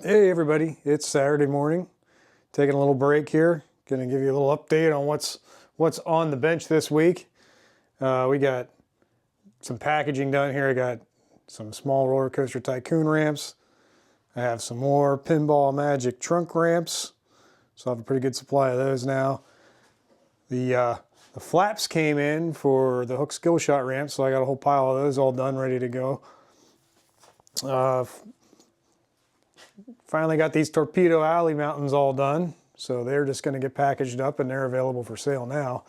Hey everybody, it's Saturday morning. Taking a little break here. Going to give you a little update on what's on the bench this week. We got some packaging done here. I got some small roller coaster tycoon ramps. I have some more Pinball-Magic trunk ramps. So I have a pretty good supply of those now. The flaps came in for the hook skill shot ramp, so I got a whole pile of those all done, ready to go. Finally got these Torpedo Alley mountains all done, so they're just going to get packaged up and they're available for sale now.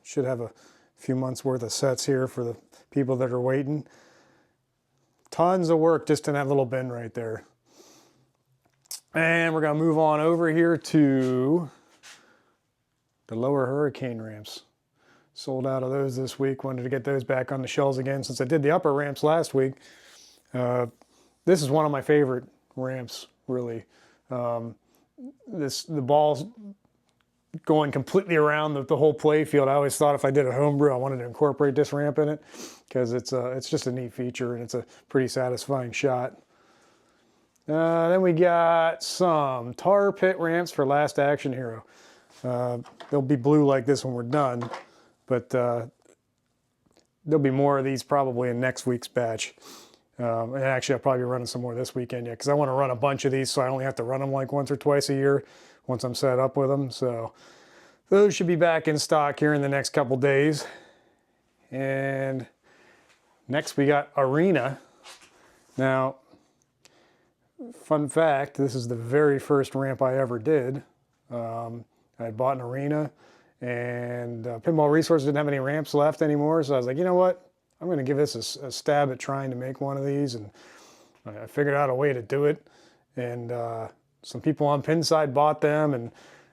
Should have a few months worth of sets here for the people that are waiting. Tons of work just in that little bin right there. And we're going to move on over here to the lower hurricane ramps. Sold out of those this week. Wanted to get those back on the shelves again since I did the upper ramps last week. This is one of my favorite ramps, really. The ball's going completely around the whole play field. I always thought if I did a homebrew, I wanted to incorporate this ramp in it because it's just a neat feature and it's a pretty satisfying shot. Then we got some tar pit ramps for Last Action Hero. They'll be blue like this when we're done, but there'll be more of these probably in next week's batch. And actually, I'll probably be running some more this weekend yet because I want to run a bunch of these so I only have to run them like once or twice a year once I'm set up with them. So those should be back in stock here in the next couple days. And next we got Arena. Now, fun fact, this is the very first ramp I ever did. I had bought an Arena and Pinball Resources didn't have any ramps left anymore. So I was like, you know what? I'm going to give this a stab at trying to make one of these, and I figured out a way to do it. And some people on Pinside bought them, and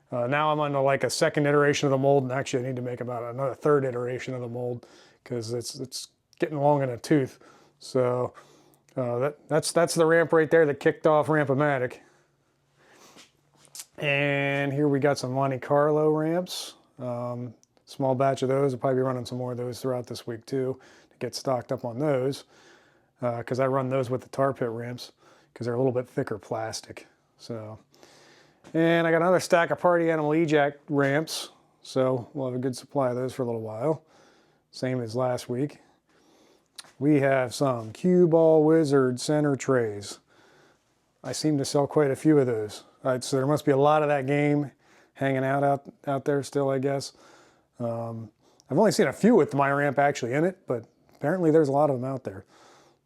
now I'm on like a second iteration of the mold, and actually I need to make about another third iteration of the mold because it's getting long in a tooth. So that's the ramp right there that kicked off Ramp-O-Matic. And here we got some Monte Carlo ramps. Small batch of those. I'll probably be running some more of those throughout this week too to get stocked up on those because I run those with the tar pit ramps because they're a little bit thicker plastic. So, and I got another stack of Party Animal Ejac ramps, so we'll have a good supply of those for a little while. Same as last week. We have some Cue Ball Wizard center trays. I seem to sell quite a few of those. So there must be a lot of that game hanging out there still, I guess. I've only seen a few with my ramp actually in it, but apparently there's a lot of them out there.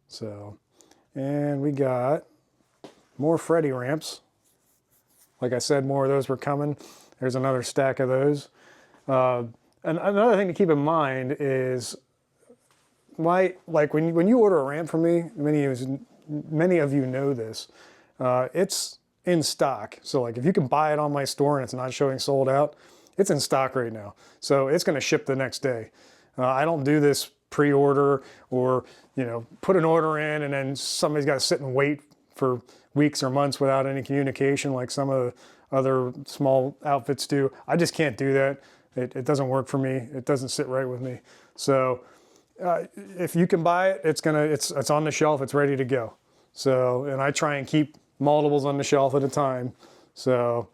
So, and we got more Freddy ramps. Like I said, more of those were coming. There's another stack of those. And another thing to keep in mind is when you order a ramp from me, many of you know this. It's in stock. So like if you can buy it on my store and it's not showing sold out, it's in stock right now. So it's going to ship the next day. I don't do this pre-order or, put an order in and then somebody's got to sit and wait for weeks or months without any communication like some of the other small outfits do. I just can't do that. It doesn't work for me. It doesn't sit right with me. So if you can buy it, it's on the shelf. It's ready to go. So, and I try and keep multiples on the shelf at a time. So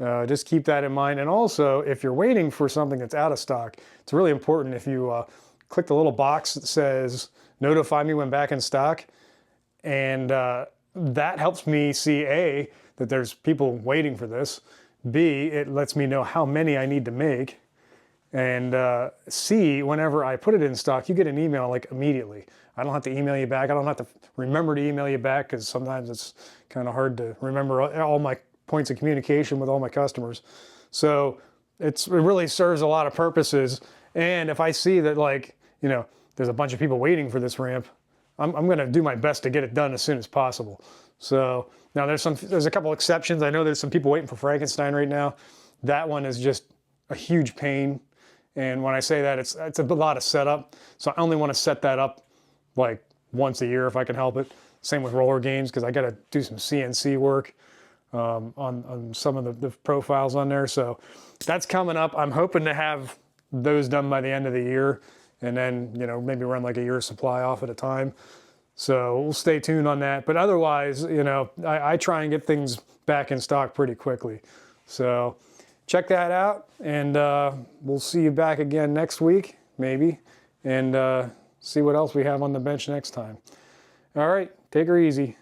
just keep that in mind. And also, if you're waiting for something that's out of stock, it's really important if you click the little box that says notify me when back in stock. And that helps me see A, that there's people waiting for this. B, it lets me know how many I need to make. And C, whenever I put it in stock, you get an email like immediately. I don't have to email you back. I don't have to remember to email you back because sometimes it's kind of hard to remember all my points of communication with all my customers. So it really serves a lot of purposes. And if I see that there's a bunch of people waiting for this ramp, I'm going to do my best to get it done as soon as possible. So now there's a couple exceptions. I know there's some people waiting for Frankenstein right now. That one is just a huge pain. And when I say that, it's a lot of setup. So I only want to set that up like once a year if I can help it. Same with roller games because I got to do some CNC work on some of the profiles on there. So that's coming up. I'm hoping to have those done by the end of the year and then, maybe run like a year's supply off at a time. So we'll stay tuned on that. But otherwise, you know, I try and get things back in stock pretty quickly. So check that out, and we'll see you back again next week, maybe, and see what else we have on the bench next time. All right, take her easy.